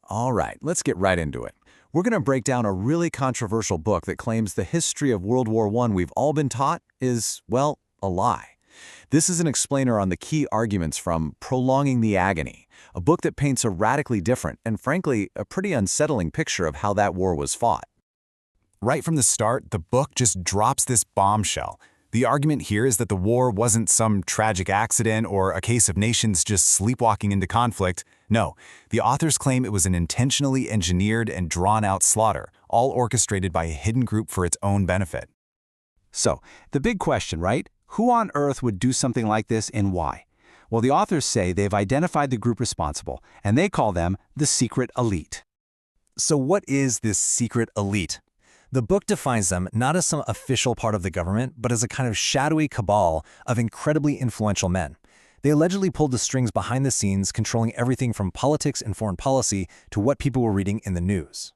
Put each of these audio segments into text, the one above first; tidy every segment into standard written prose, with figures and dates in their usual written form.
All right, let's get right into it. We're going to break down a really controversial book that claims the history of World War I we've all been taught is, well, a lie. This is an explainer on the key arguments from Prolonging the Agony, a book that paints a radically different and, frankly, a pretty unsettling picture of how that war was fought. Right from the start, the book just drops this bombshell. The argument here is that the war wasn't some tragic accident or a case of nations just sleepwalking into conflict. No, the authors claim it was an intentionally engineered and drawn-out slaughter, all orchestrated by a hidden group for its own benefit. So, the big question, right? Who on earth would do something like this and why? Well, the authors say they've identified the group responsible, and they call them the secret elite. So what is this secret elite? The book defines them not as some official part of the government, but as a kind of shadowy cabal of incredibly influential men. They allegedly pulled the strings behind the scenes, controlling everything from politics and foreign policy to what people were reading in the news.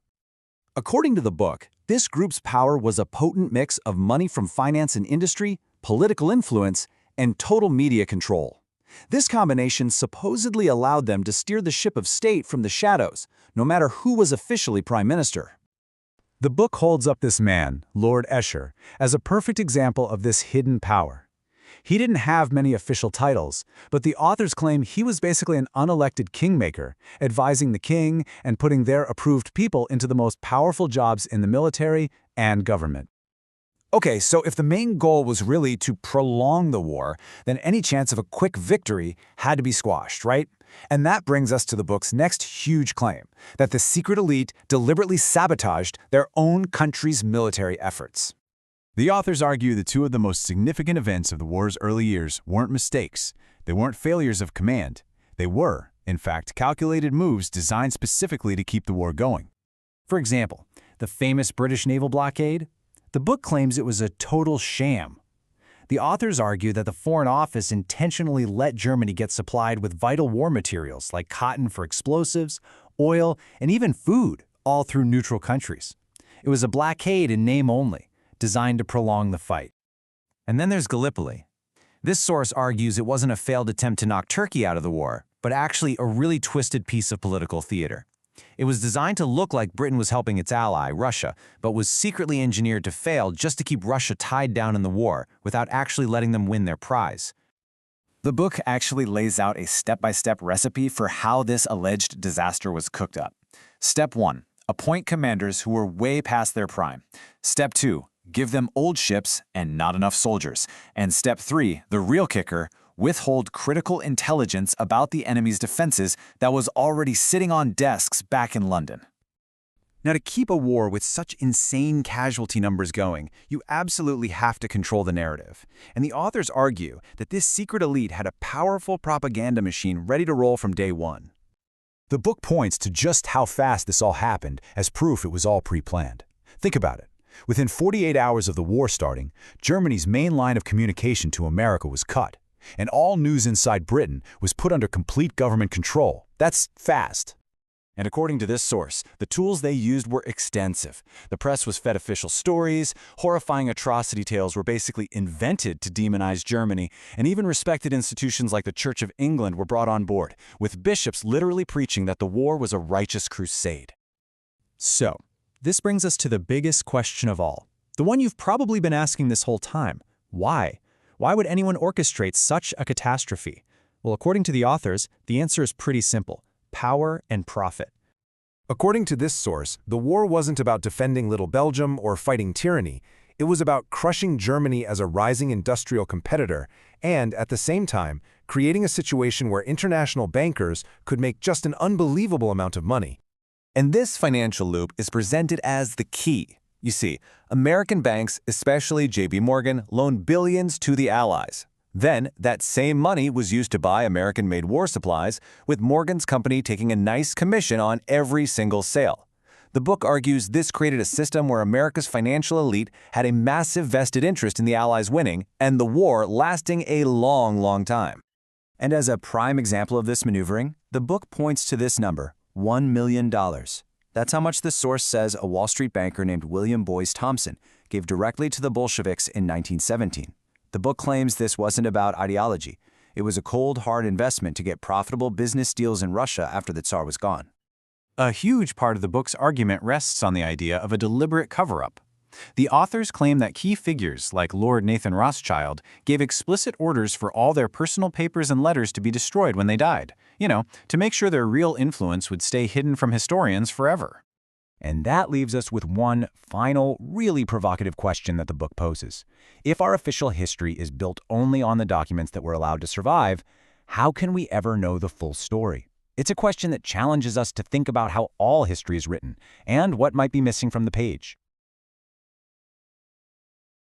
According to the book, this group's power was a potent mix of money from finance and industry, political influence, and total media control. This combination supposedly allowed them to steer the ship of state from the shadows, no matter who was officially prime minister. The book holds up this man, Lord Esher, as a perfect example of this hidden power. He didn't have many official titles, but the authors claim he was basically an unelected kingmaker, advising the king and putting their approved people into the most powerful jobs in the military and government. Okay, so if the main goal was really to prolong the war, then any chance of a quick victory had to be squashed, right? And that brings us to the book's next huge claim, that the secret elite deliberately sabotaged their own country's military efforts. The authors argue that two of the most significant events of the war's early years weren't mistakes. They weren't failures of command. They were, in fact, calculated moves designed specifically to keep the war going. For example, the famous British naval blockade? The book claims it was a total sham. The authors argue that the Foreign Office intentionally let Germany get supplied with vital war materials like cotton for explosives, oil, and even food, all through neutral countries. It was a blockade in name only, designed to prolong the fight. And then there's Gallipoli. This source argues it wasn't a failed attempt to knock Turkey out of the war, but actually a really twisted piece of political theater. It was designed to look like Britain was helping its ally, Russia, but was secretly engineered to fail just to keep Russia tied down in the war without actually letting them win their prize. The book actually lays out a step-by-step recipe for how this alleged disaster was cooked up. Step 1. Appoint commanders who were way past their prime. Step 2. Give them old ships and not enough soldiers. And Step 3, the real kicker, withhold critical intelligence about the enemy's defenses that was already sitting on desks back in London. Now, to keep a war with such insane casualty numbers going, you absolutely have to control the narrative. And the authors argue that this secret elite had a powerful propaganda machine ready to roll from day one. The book points to just how fast this all happened as proof it was all pre-planned. Think about it. Within 48 hours of the war starting, Germany's main line of communication to America was cut, and all news inside Britain was put under complete government control. That's fast. And according to this source, the tools they used were extensive. The press was fed official stories, horrifying atrocity tales were basically invented to demonize Germany, and even respected institutions like the Church of England were brought on board, with bishops literally preaching that the war was a righteous crusade. So, this brings us to the biggest question of all, the one you've probably been asking this whole time. Why? Why would anyone orchestrate such a catastrophe? Well, according to the authors, the answer is pretty simple: power and profit. According to this source, the war wasn't about defending Little Belgium or fighting tyranny. It was about crushing Germany as a rising industrial competitor and, at the same time, creating a situation where international bankers could make just an unbelievable amount of money. And this financial loop is presented as the key. You see, American banks, especially J.P. Morgan, loaned billions to the Allies. Then, that same money was used to buy American-made war supplies, with Morgan's company taking a nice commission on every single sale. The book argues this created a system where America's financial elite had a massive vested interest in the Allies winning and the war lasting a long, long time. And as a prime example of this maneuvering, the book points to this number, $1 million. That's how much the source says a Wall Street banker named William Boyce Thompson gave directly to the Bolsheviks in 1917. The book claims this wasn't about ideology. It was a cold, hard investment to get profitable business deals in Russia after the Tsar was gone. A huge part of the book's argument rests on the idea of a deliberate cover-up. The authors claim that key figures, like Lord Nathaniel Rothschild, gave explicit orders for all their personal papers and letters to be destroyed when they died, to make sure their real influence would stay hidden from historians forever. And that leaves us with one final, really provocative question that the book poses. If our official history is built only on the documents that were allowed to survive, how can we ever know the full story? It's a question that challenges us to think about how all history is written and what might be missing from the page.